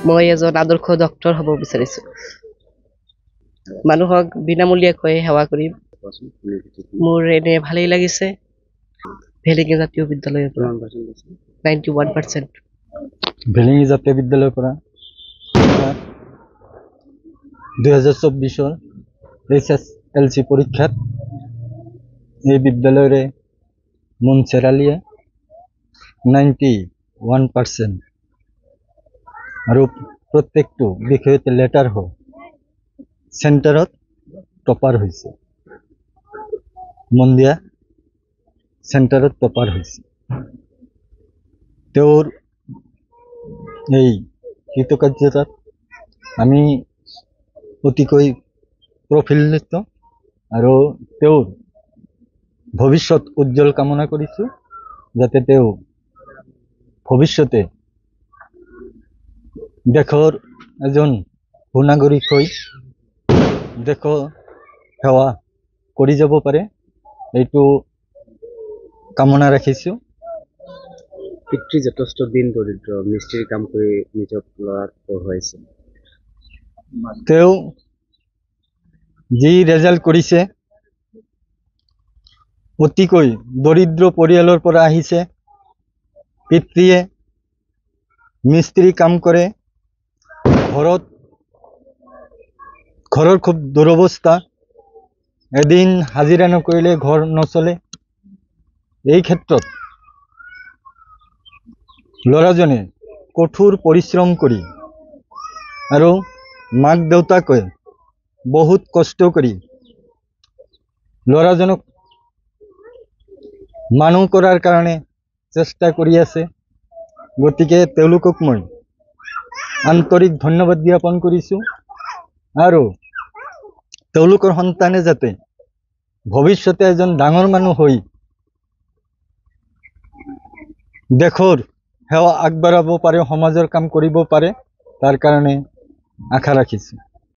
মই এজন আদৰ্শ ডক্তৰ হ'ব বিচাৰিছোঁ। মানুহক বিনামূলীয়াকৈ সেৱা কৰিম। মোৰ এনে ভালেই লাগিছে। ভেলিঙি জাতীয় বিদ্যালয়ৰ পৰা 91%। ভেলিঙি জাতীয় বিদ্যালয়ৰ পৰা 2024 HSLC পৰীক্ষাত এই বিদ্যালয়ৰে মুনছেৰ আলীয়ে 91% আৰু প্ৰত্যেকটো বিষয়তে লেটাৰ হয় চেণ্টাৰত টপাৰ হৈছে। মন্দিয়া চেণ্টাৰত টপাৰ হৈছে। তেওঁৰ এই কৃতকাৰ্যতাত আমি অতিকৈ প্ৰফুল্লিত আৰু তেওঁৰ ভৱিষ্যত উজ্জ্বল কামনা কৰিছোঁ, যাতে তেওঁ ভৱিষ্যতে দেশৰ এজন সুনাগৰিক হৈ দেশৰ সেৱা কৰি যাব পাৰে, এইটো কামনা ৰাখিছোঁ। পিতৃ যথেষ্ট দিন দৰিদ্ৰ মিস্ত্ৰী কাম কৰি নিজক ল'ৰাক পঢ়ুৱাইছে। তেওঁ যি ৰেজাল্ট কৰিছে, অতিকৈ দৰিদ্ৰ পৰিয়ালৰ পৰা আহিছে। পিতৃয়ে মিস্ত্ৰী কাম কৰে, ঘৰৰ খুব দুৰৱস্থা, এদিন হাজিৰা নকৰিলে ঘৰ নচলে। এই ক্ষেত্ৰত ল'ৰাজনে কঠোৰ পৰিশ্ৰম কৰি আৰু মাক দেউতাকে বহুত কষ্ট কৰি ল'ৰাজনক মানুহ কৰাৰ কাৰণে চেষ্টা কৰি আছে। গতিকে তেওঁলোকক মই আন্তৰিক ধন্যবাদ জ্ঞাপন কৰিছোঁ আৰু তেওঁলোকৰ সন্তানে যাতে ভৱিষ্যতে এজন ডাঙৰ মানুহ হৈ দেশৰ সেৱা আগবঢ়াব পাৰে, সমাজৰ কাম কৰিব পাৰে, তাৰ কাৰণে আশা ৰাখিছোঁ।